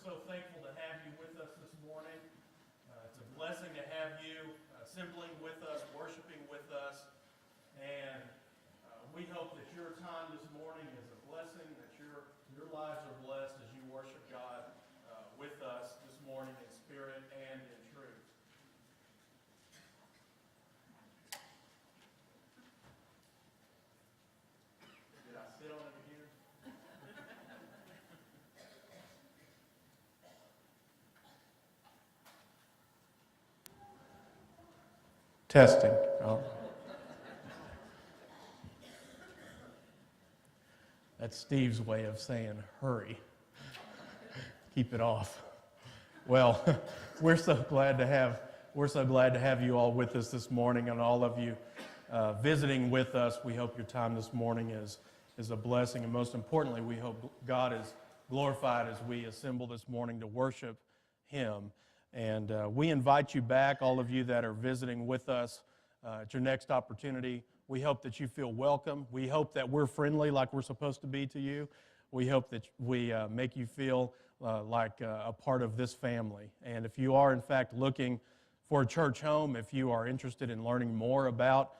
so thankful to have you with us this morning. It's a blessing to have you assembling with us, worshiping with us, and we hope that your time this morning is a blessing, that your lives are blessed as you worship God with us this morning in spirit and in truth. Did I sit on it again? Testing. Oh. That's Steve's way of saying hurry. Keep it off. Well, we're so glad to have you all with us this morning, and all of you visiting with us. We hope your time this morning is a blessing, and most importantly, we hope God is glorified as we assemble this morning to worship Him. And we invite you back, all of you that are visiting with us at your next opportunity. We hope that you feel welcome. We hope that we're friendly like we're supposed to be to you. We hope that we make you feel like a part of this family. And if you are, in fact, looking for a church home, if you are interested in learning more about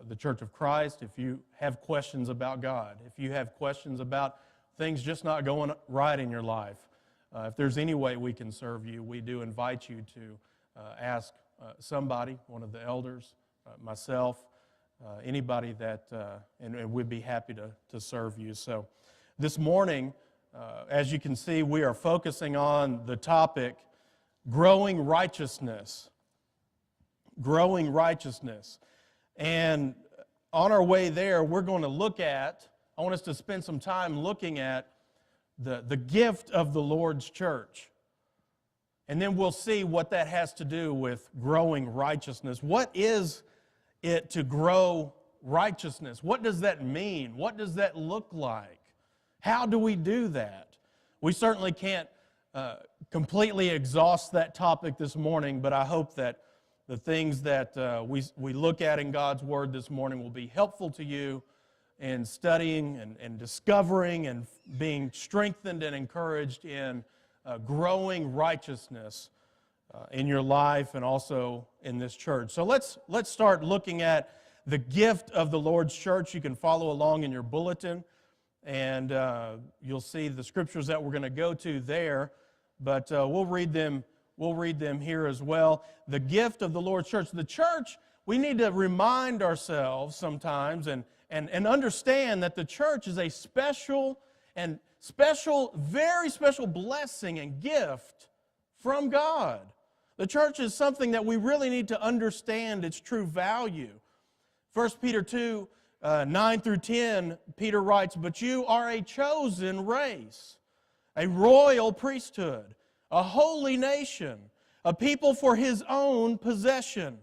the Church of Christ, if you have questions about God, if you have questions about things just not going right in your life, if there's any way we can serve you, we do invite you to ask somebody, one of the elders, myself, anybody that, and we'd be happy to serve you. So this morning, as you can see, we are focusing on the topic, growing righteousness. Growing righteousness. And on our way there, we're going to look at, I want us to spend some time looking at the gift of the Lord's church. And then we'll see what that has to do with growing righteousness. What is it to grow righteousness? What does that mean? What does that look like? How do we do that? We certainly can't completely exhaust that topic this morning, but I hope that the things that we look at in God's Word this morning will be helpful to you in studying and discovering and being strengthened and encouraged in growing righteousness in your life and also in this church. So let's start looking at the gift of the Lord's church. You can follow along in your bulletin, and you'll see the scriptures that we're going to go to there, but we'll read them here as well. The gift of the Lord's church. The church, we need to remind ourselves sometimes and understand that the church is a very special blessing and gift from God. The church is something that we really need to understand its true value. 1 Peter 2, 9 through 10, Peter writes, "But you are a chosen race, a royal priesthood, a holy nation, a people for His own possession,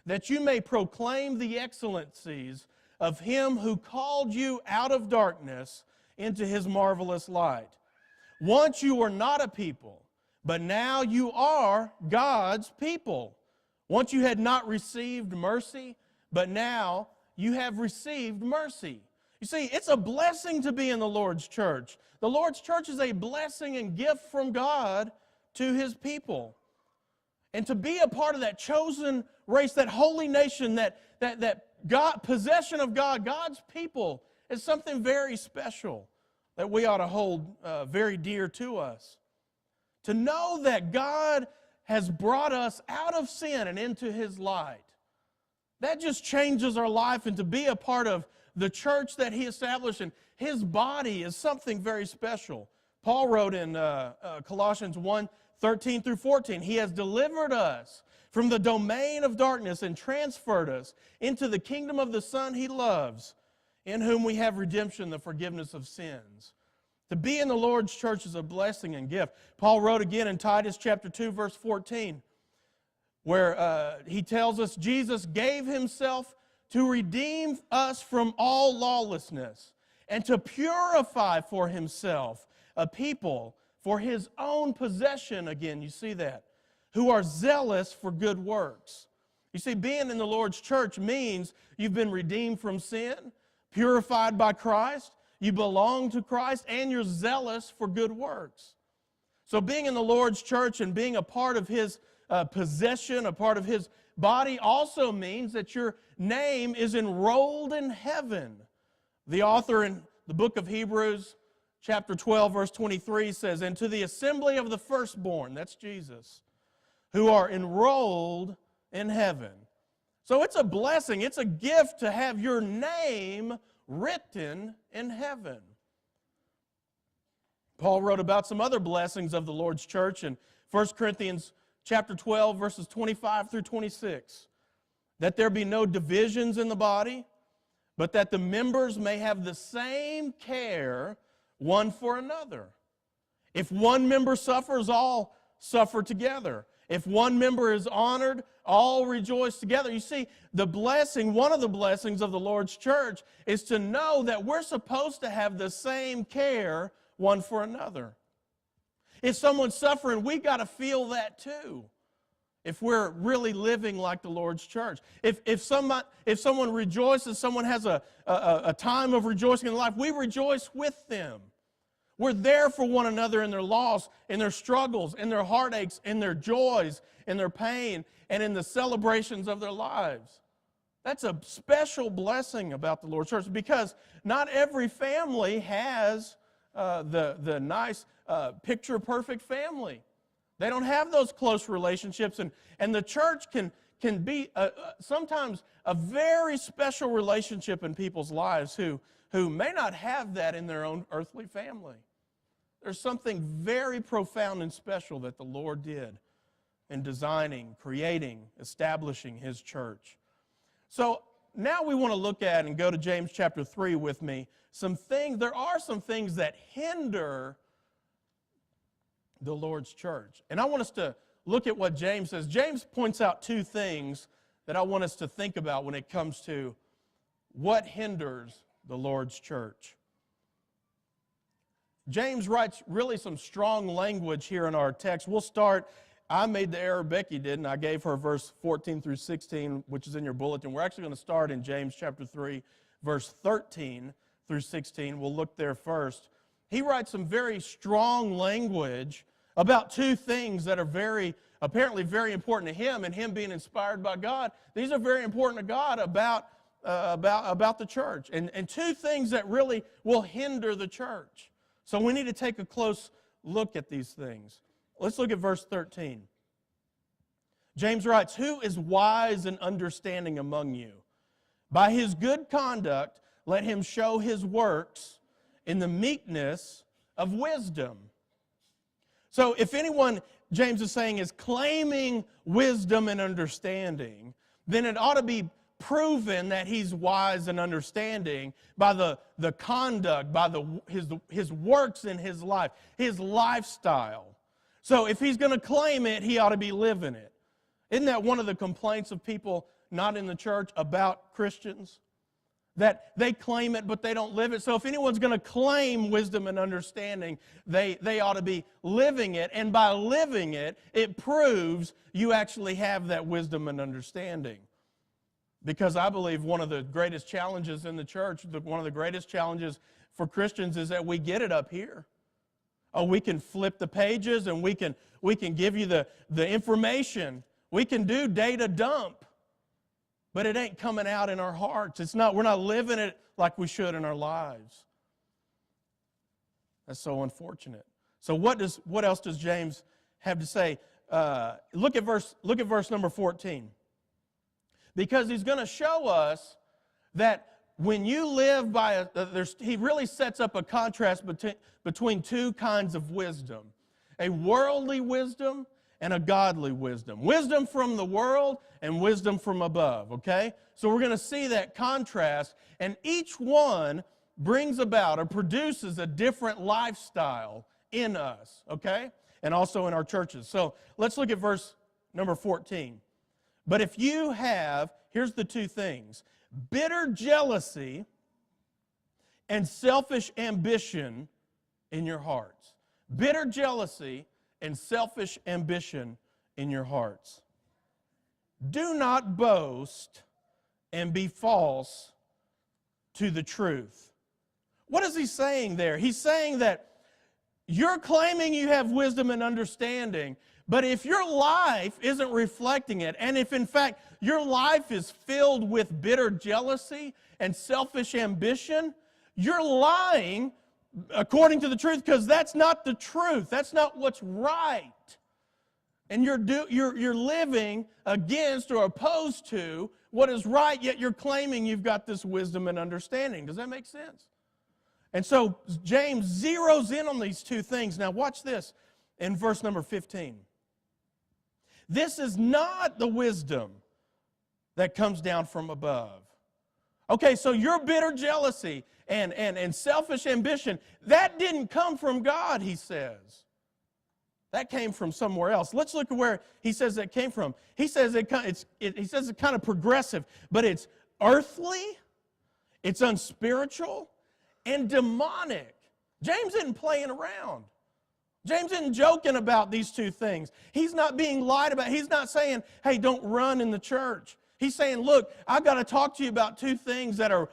that you may proclaim the excellencies of Him who called you out of darkness into His marvelous light. Once you were not a people, but now you are God's people. Once you had not received mercy, but now you have received mercy." You see, it's a blessing to be in the Lord's church. The Lord's church is a blessing and gift from God to His people. And to be a part of that chosen race, that holy nation, that God, possession of God, God's people, is something very special that we ought to hold very dear to us. To know that God has brought us out of sin and into His light, that just changes our life. And to be a part of the church that He established and His body is something very special. Paul wrote in Colossians 1, 13 through 14, "He has delivered us from the domain of darkness and transferred us into the kingdom of the Son He loves, in whom we have redemption, the forgiveness of sins." To be in the Lord's church is a blessing and gift. Paul wrote again in Titus chapter 2, verse 14, where he tells us Jesus gave Himself to redeem us from all lawlessness and to purify for Himself a people for His own possession. Again, you see that, who are zealous for good works. You see, being in the Lord's church means you've been redeemed from sin, purified by Christ, you belong to Christ, and you're zealous for good works. So being in the Lord's church and being a part of His possession, a part of His body, also means that your name is enrolled in heaven. The author in the book of Hebrews, chapter 12, verse 23 says, "And to the assembly of the firstborn," that's Jesus, "who are enrolled in heaven." So it's a blessing, it's a gift to have your name written in heaven. Paul wrote about some other blessings of the Lord's church in 1 Corinthians chapter 12, verses 25 through 26. That there be no divisions in the body, but that the members may have the same care one for another. If one member suffers, all suffer together. If one member is honored, all rejoice together. You see, the blessing, one of the blessings of the Lord's church is to know that we're supposed to have the same care one for another. If someone's suffering, we got to feel that too. If we're really living like the Lord's church. If someone rejoices, someone has a time of rejoicing in life, we rejoice with them. We're there for one another in their loss, in their struggles, in their heartaches, in their joys, in their pain, and in the celebrations of their lives. That's a special blessing about the Lord's church, because not every family has the nice picture-perfect family. They don't have those close relationships, and the church can be sometimes a very special relationship in people's lives who may not have that in their own earthly family. There's something very profound and special that the Lord did in designing, creating, establishing His church. So now we want to look at and go to James chapter 3 with me. There are some things that hinder the Lord's church. And I want us to look at what James says. James points out two things that I want us to think about when it comes to what hinders the Lord's church. James writes really some strong language here in our text. We'll start, I made the error, Becky did, and I gave her verse 14 through 16, which is in your bulletin. We're actually going to start in James chapter 3, verse 13 through 16. We'll look there first. He writes some very strong language about two things that are apparently very important to him, and him being inspired by God. These are very important to God about the church, and two things that really will hinder the church. So we need to take a close look at these things. Let's look at verse 13. James writes, "Who is wise and understanding among you? By his good conduct, let him show his works in the meekness of wisdom." So if anyone, James is saying, is claiming wisdom and understanding, then it ought to be proven that he's wise and understanding by the conduct, by his works in his life, his lifestyle. So if he's going to claim it, he ought to be living it. Isn't that one of the complaints of people not in the church about Christians? That they claim it, but they don't live it. So if anyone's going to claim wisdom and understanding, they ought to be living it. And by living it, it proves you actually have that wisdom and understanding. Because I believe one of the greatest challenges in the church, one of the greatest challenges for Christians is that we get it up here. Oh, we can flip the pages and we can give you the information. We can do data dump. But it ain't coming out in our hearts. We're not living it like we should in our lives. That's so unfortunate. So what else does James have to say? Look at verse number 14. Because he's going to show us that when you live by he really sets up a contrast between two kinds of wisdom. A worldly wisdom and a godly wisdom. Wisdom from the world and wisdom from above, okay? So we're going to see that contrast, and each one brings about or produces a different lifestyle in us, okay? And also in our churches. So let's look at verse number 14. "But if you have," here's the two things, "bitter jealousy and selfish ambition in your hearts." Bitter jealousy and selfish ambition in your hearts. "Do not boast and be false to the truth." What is he saying there? He's saying that You're claiming you have wisdom and understanding, but if your life isn't reflecting it, and if in fact your life is filled with bitter jealousy and selfish ambition, you're lying according to the truth, because that's not the truth. That's not what's right. And you're living against or opposed to what is right, yet you're claiming you've got this wisdom and understanding. Does that make sense? And so James zeroes in on these two things. Now watch this in verse number 15. This is not the wisdom that comes down from above. Okay, so your bitter jealousy and selfish ambition, that didn't come from God, he says. That came from somewhere else. Let's look at where he says that came from. He says it's kind of progressive, but it's earthly, it's unspiritual, and demonic. James isn't playing around. James isn't joking about these two things. He's not being lied about. He's not saying, hey, don't run in the church. He's saying, look, I've got to talk to you about two things that are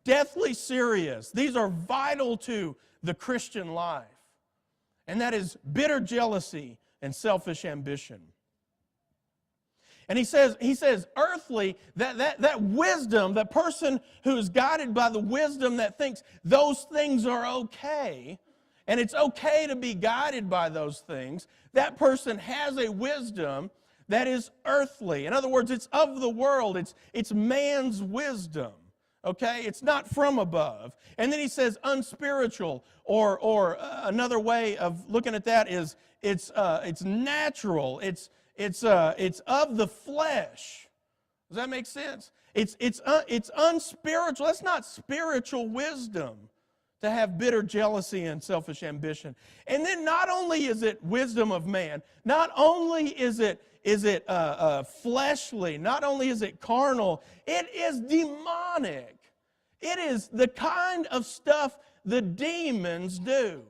deathly serious. These are vital to the Christian life. And that is bitter jealousy and selfish ambition. And he says, earthly, that wisdom, that person who is guided by the wisdom that thinks those things are okay, and it's okay to be guided by those things, that person has a wisdom that is earthly. In other words, it's of the world. It's man's wisdom. Okay? It's not from above. And then he says unspiritual, or another way of looking at that is it's natural. It's of the flesh. Does that make sense? It's unspiritual. That's not spiritual wisdom to have bitter jealousy and selfish ambition. And then not only is it wisdom of man, not only is it fleshly, not only is it carnal, it is demonic. It is the kind of stuff the demons do.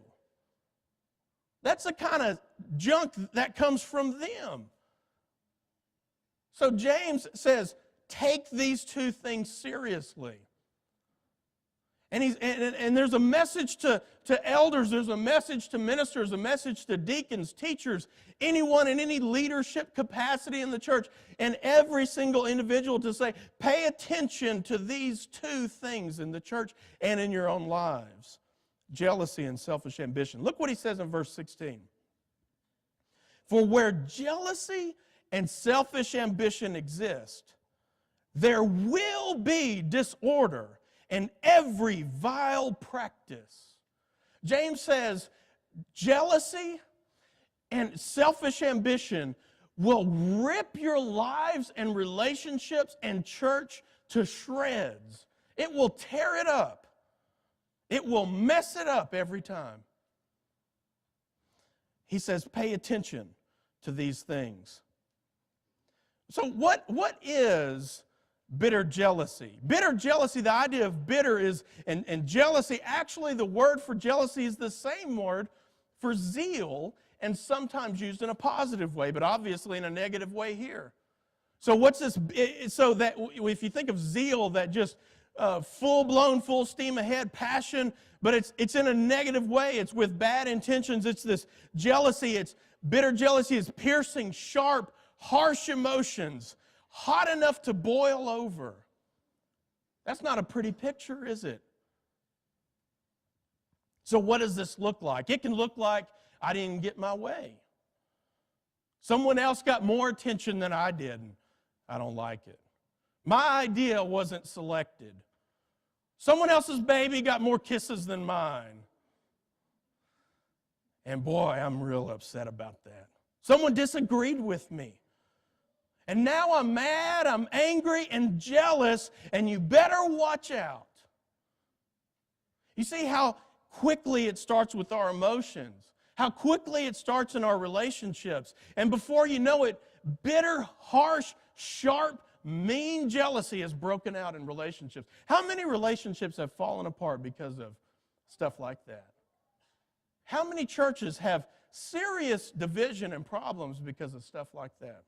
That's the kind of junk that comes from them. So James says, take these two things seriously. And there's a message to elders, there's a message to ministers, a message to deacons, teachers, anyone in any leadership capacity in the church, and every single individual to say, pay attention to these two things in the church and in your own lives. Jealousy and selfish ambition. Look what he says in verse 16. For where jealousy and selfish ambition exist, there will be disorder and every vile practice. James says jealousy and selfish ambition will rip your lives and relationships and church to shreds. It will tear it up. It will mess it up every time. He says, pay attention to these things. So what is bitter jealousy? Bitter jealousy, the idea of bitter is, and jealousy, actually the word for jealousy is the same word for zeal, and sometimes used in a positive way, but obviously in a negative way here. So what's this? So that if you think of zeal, that just full-blown, full steam ahead passion, but it's in a negative way. It's with bad intentions. It's this jealousy. It's bitter jealousy is piercing, sharp, harsh emotions, hot enough to boil over. That's not a pretty picture, is it? So what does this look like? It can look like I didn't get my way. Someone else got more attention than I did, and I don't like it. My idea wasn't selected. Someone else's baby got more kisses than mine. And boy, I'm real upset about that. Someone disagreed with me. And now I'm mad, I'm angry, and jealous, and you better watch out. You see how quickly it starts with our emotions, how quickly it starts in our relationships. And before you know it, bitter, harsh, sharp, mean jealousy has broken out in relationships. How many relationships have fallen apart because of stuff like that? How many churches have serious division and problems because of stuff like that?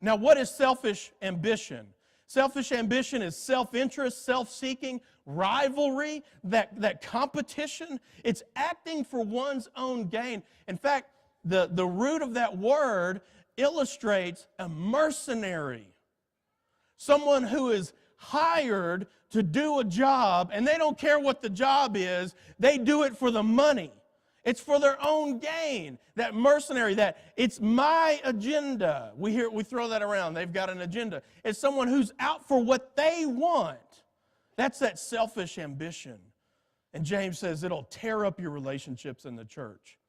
Now, what is selfish ambition? Selfish ambition is self-interest, self-seeking, rivalry, that competition. It's acting for one's own gain. In fact, the root of that word illustrates a mercenary. Someone who is hired to do a job, and they don't care what the job is. They do it for the money. It's for their own gain. That mercenary, that it's my agenda. We throw that around. They've got an agenda. It's someone who's out for what they want. That's that selfish ambition. And James says it'll tear up your relationships in the church.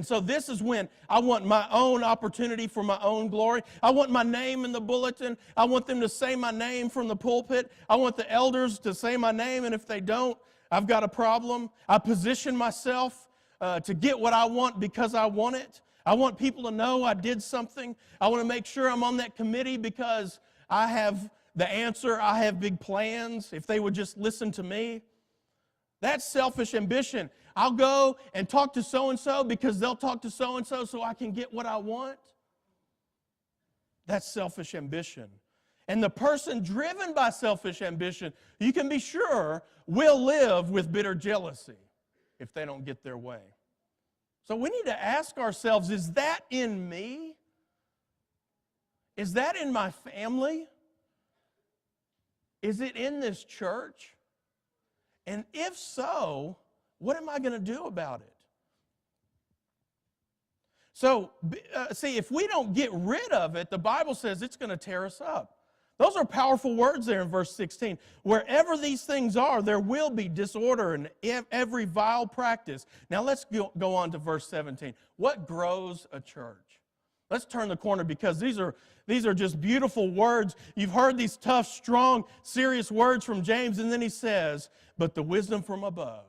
So this is when I want my own opportunity for my own glory. I want my name in the bulletin. I want them to say my name from the pulpit. I want the elders to say my name, and if they don't, I've got a problem. I position myself to get what I want because I want it. I want people to know I did something. I want to make sure I'm on that committee because I have the answer. I have big plans. If they would just listen to me. That's selfish ambition. I'll go and talk to so-and-so because they'll talk to so-and-so so I can get what I want. That's selfish ambition. And the person driven by selfish ambition, you can be sure, will live with bitter jealousy if they don't get their way. So we need to ask ourselves, is that in me? Is that in my family? Is it in this church? And if so, what am I going to do about it? So, see, if we don't get rid of it, the Bible says it's going to tear us up. Those are powerful words there in verse 16. Wherever these things are, there will be disorder and every vile practice. Now let's go on to verse 17. What grows a church? Let's turn the corner because these are just beautiful words. You've heard these tough, strong, serious words from James, and then he says, but the wisdom from above.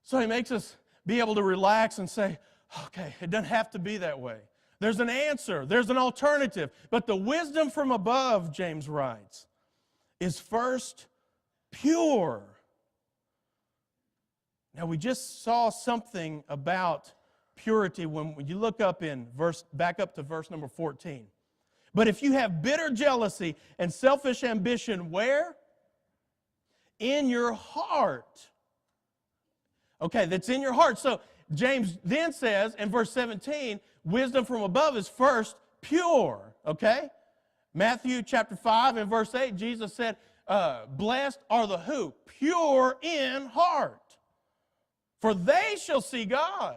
So he makes us be able to relax and say, okay, it doesn't have to be that way. There's an answer. There's an alternative. But the wisdom from above, James writes, is first pure. Now, we just saw something about purity when you look up back up to verse number 14. But if you have bitter jealousy and selfish ambition, where? In your heart. Okay, that's in your heart. So James then says in verse 17, wisdom from above is first pure, okay? Matthew chapter 5 and verse 8, Jesus said, blessed are the who? Pure in heart, for they shall see God.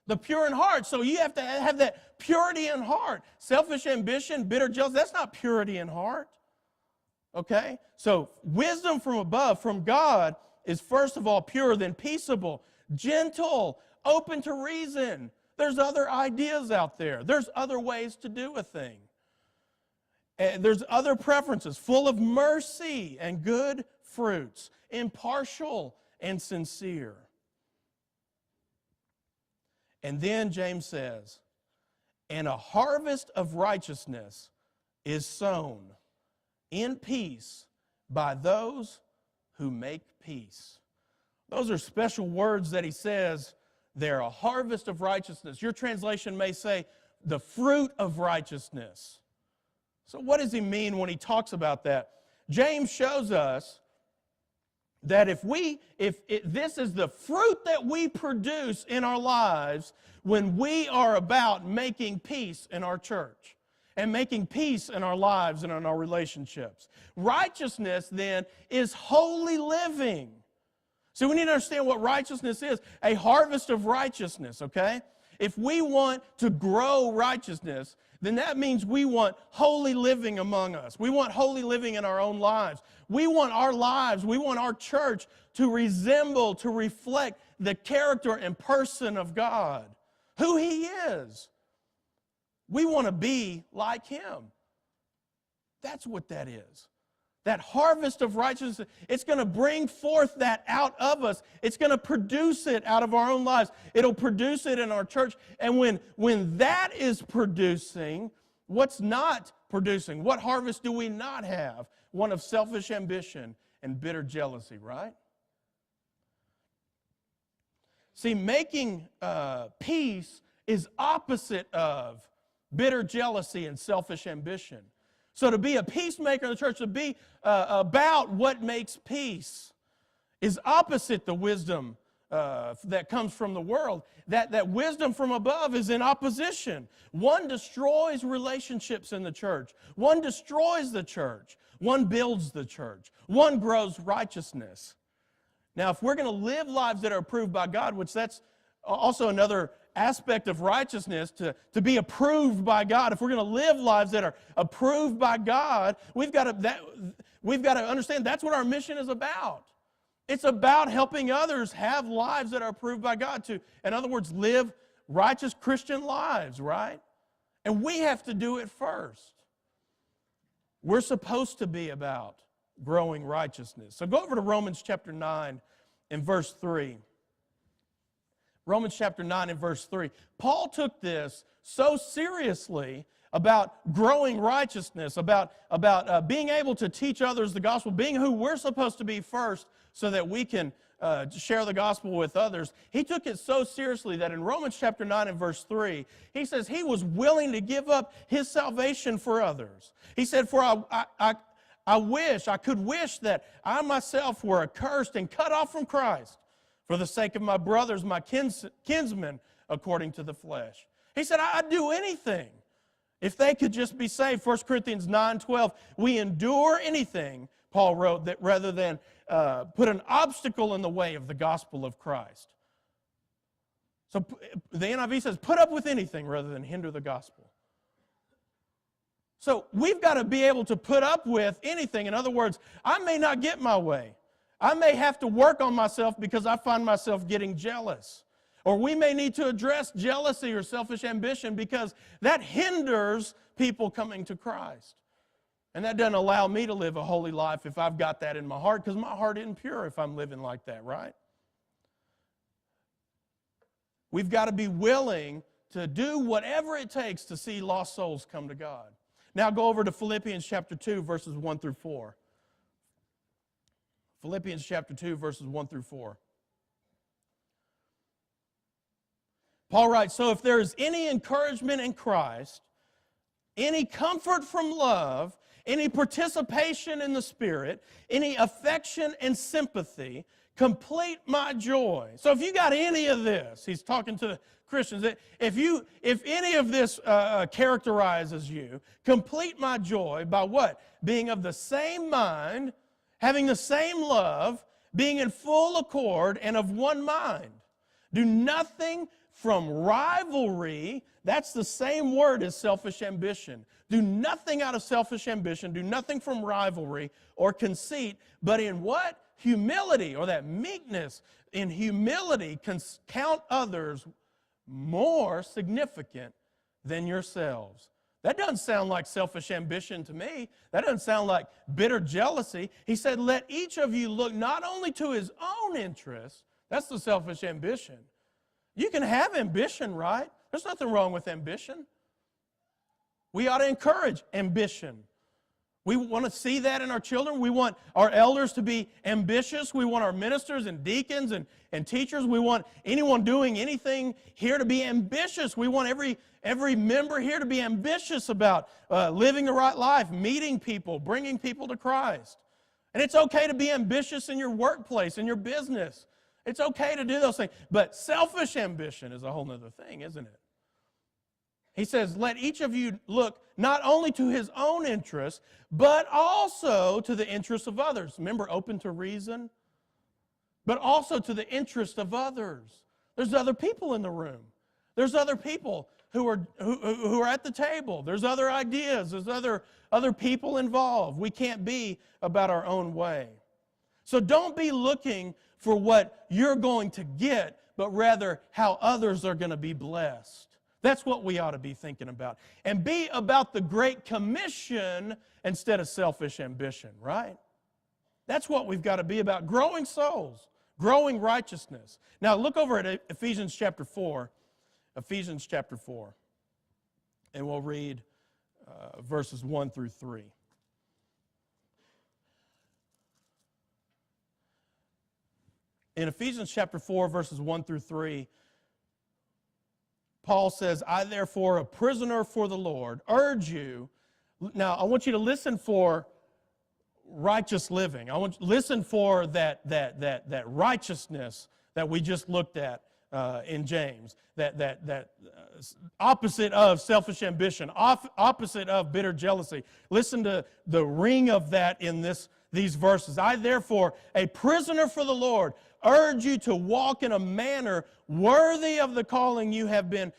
The pure in heart. So you have to have that purity in heart. Selfish ambition, bitter jealousy, that's not purity in heart, okay? So wisdom from above, from God, is first of all pure, then peaceable, gentle, open to reason. There's other ideas out there. There's other ways to do a thing. There's other preferences, full of mercy and good fruits, impartial and sincere. And then James says, and a harvest of righteousness is sown in peace by those who make peace. Those are special words that he says. They're a harvest of righteousness. Your translation may say the fruit of righteousness. So what does he mean when he talks about that? James shows us that this is the fruit that we produce in our lives when we are about making peace in our church and making peace in our lives and in our relationships. Righteousness, then, is holy living. So we need to understand what righteousness is. A harvest of righteousness, okay? If we want to grow righteousness, then that means we want holy living among us. We want holy living in our own lives. We want our lives, we want our church to resemble, to reflect the character and person of God, who He is. We want to be like Him. That's what that is. That harvest of righteousness, it's going to bring forth that out of us. It's going to produce it out of our own lives. It'll produce it in our church. And when that is producing, what's not producing? What harvest do we not have? One of selfish ambition and bitter jealousy, right? See, making peace is opposite of bitter jealousy and selfish ambition. So to be a peacemaker in the church, to be about what makes peace, is opposite the wisdom that comes from the world. That wisdom from above is in opposition. One destroys relationships in the church. One destroys the church. One builds the church. One grows righteousness. Now, if we're going to live lives that are approved by God, which that's also another aspect of righteousness, to be approved by God. If we're going to live lives that are approved by God, we've got to understand that's what our mission is about. It's about helping others have lives that are approved by God to, in other words, live righteous Christian lives, right? And we have to do it first. We're supposed to be about growing righteousness. So go over to Romans chapter 9 and verse 3. Romans chapter 9 and verse 3. Paul took this so seriously about growing righteousness, about being able to teach others the gospel, being who we're supposed to be first so that we can share the gospel with others. He took it so seriously that in Romans chapter 9 and verse 3, he says he was willing to give up his salvation for others. He said, "For I could wish that I myself were accursed and cut off from Christ for the sake of my brothers, my kinsmen, according to the flesh." He said, I'd do anything if they could just be saved. 1 Corinthians 9:12, we endure anything, Paul wrote, that rather than put an obstacle in the way of the gospel of Christ. So the NIV says, put up with anything rather than hinder the gospel. So we've got to be able to put up with anything. In other words, I may not get my way. I may have to work on myself because I find myself getting jealous. Or we may need to address jealousy or selfish ambition because that hinders people coming to Christ. And that doesn't allow me to live a holy life if I've got that in my heart, because my heart isn't pure if I'm living like that, right? We've got to be willing to do whatever it takes to see lost souls come to God. Now go over to Philippians chapter 2, verses 1 through 4. Philippians chapter 2, verses 1 through 4. Paul writes, "So if there is any encouragement in Christ, any comfort from love, any participation in the Spirit, any affection and sympathy, complete my joy." So if you got any of this, he's talking to Christians, if any of this characterizes you, complete my joy by what? Being of the same mind, having the same love, being in full accord and of one mind. Do nothing from rivalry, that's the same word as selfish ambition. Do nothing out of selfish ambition, do nothing from rivalry or conceit, but in what? Humility, or that meekness. In humility, count others more significant than yourselves. That doesn't sound like selfish ambition to me. That doesn't sound like bitter jealousy. He said, let each of you look not only to his own interests, that's the selfish ambition. You can have ambition, right? There's nothing wrong with ambition. We ought to encourage ambition. We want to see that in our children. We want our elders to be ambitious. We want our ministers and deacons and teachers. We want anyone doing anything here to be ambitious. We want every member here to be ambitious about living the right life, meeting people, bringing people to Christ. And it's okay to be ambitious in your workplace, in your business. It's okay to do those things. But selfish ambition is a whole other thing, isn't it? He says, let each of you look not only to his own interests, but also to the interests of others. Remember, open to reason. But also to the interest of others. There's other people in the room. There's other people who are at the table. There's other ideas. There's other people involved. We can't be about our own way. So don't be looking for what you're going to get, but rather how others are going to be blessed. That's what we ought to be thinking about. And be about the Great Commission instead of selfish ambition, right? That's what we've got to be about. Growing souls, growing righteousness. Now look over at Ephesians chapter 4. Ephesians chapter 4. And we'll read verses 1 through 3. In Ephesians chapter 4, verses 1 through 3, Paul says, I therefore, a prisoner for the Lord, urge you. Now, I want you to listen for righteous living. I want you to listen for that righteousness that we just looked at in James. That opposite of selfish ambition, opposite of bitter jealousy. Listen to the ring of that in these verses. I therefore, a prisoner for the Lord, urge you to walk in a manner worthy of the calling you have been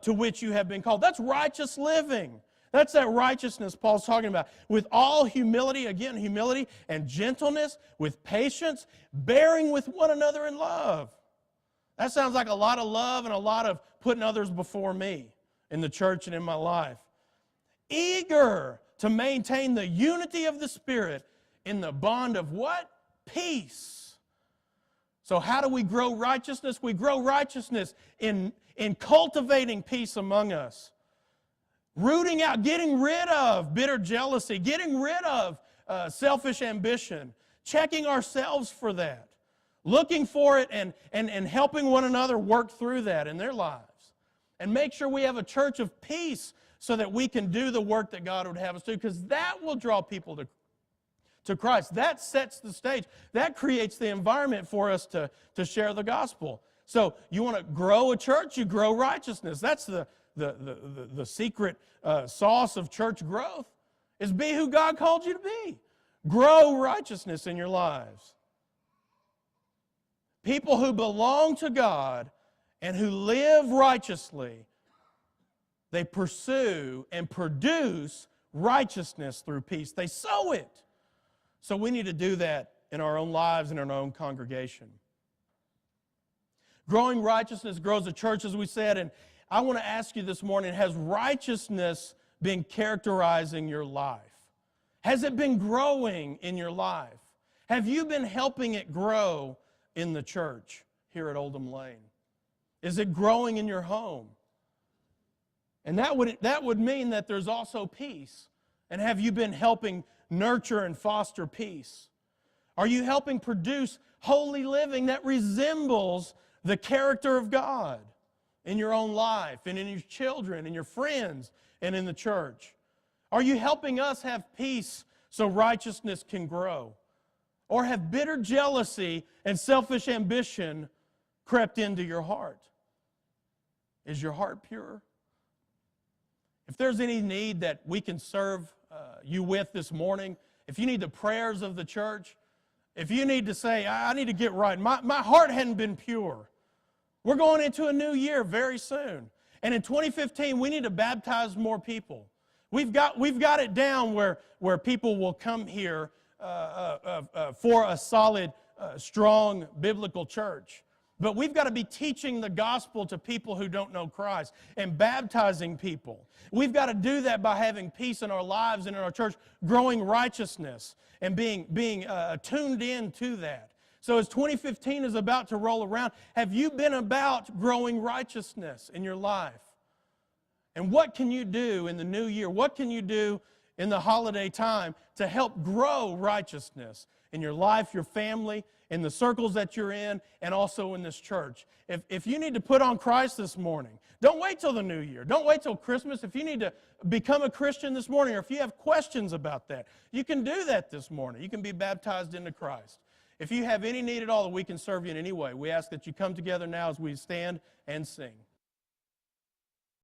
to which you have been called. That's righteous living. That's that righteousness Paul's talking about. With all humility, again, humility and gentleness, with patience, bearing with one another in love. That sounds like a lot of love and a lot of putting others before me in the church and in my life. Eager to maintain the unity of the Spirit in the bond of what? Peace. So how do we grow righteousness? We grow righteousness in cultivating peace among us. Rooting out, getting rid of bitter jealousy, getting rid of selfish ambition, checking ourselves for that, looking for it and helping one another work through that in their lives. And make sure we have a church of peace so that we can do the work that God would have us do, because that will draw people to Christ. That sets the stage. That creates the environment for us to share the gospel. So you want to grow a church, you grow righteousness. That's the secret sauce of church growth, is be who God called you to be. Grow righteousness in your lives. People who belong to God and who live righteously, they pursue and produce righteousness through peace. They sow it. So we need to do that in our own lives and in our own congregation. Growing righteousness grows a church, as we said, and I want to ask you this morning, has righteousness been characterizing your life? Has it been growing in your life? Have you been helping it grow in the church here at Oldham Lane? Is it growing in your home? And that would mean that there's also peace. And have you been helping nurture and foster peace? Are you helping produce holy living that resembles the character of God in your own life and in your children and your friends and in the church? Are you helping us have peace so righteousness can grow? Or have bitter jealousy and selfish ambition crept into your heart? Is your heart pure? If there's any need that we can serve you with this morning, if you need the prayers of the church, if you need to say, I need to get right, my heart hadn't been pure. We're going into a new year very soon. And in 2015, we need to baptize more people. We've got it down where people will come here for a solid, strong biblical church. But we've got to be teaching the gospel to people who don't know Christ and baptizing people. We've got to do that by having peace in our lives and in our church, growing righteousness and being tuned in to that. So as 2015 is about to roll around, have you been about growing righteousness in your life? And what can you do in the new year? What can you do in the holiday time to help grow righteousness in your life, your family, in the circles that you're in, and also in this church? If you need to put on Christ this morning, don't wait till the new year. Don't wait till Christmas. If you need to become a Christian this morning, or if you have questions about that, you can do that this morning. You can be baptized into Christ. If you have any need at all that we can serve you in any way, we ask that you come together now as we stand and sing.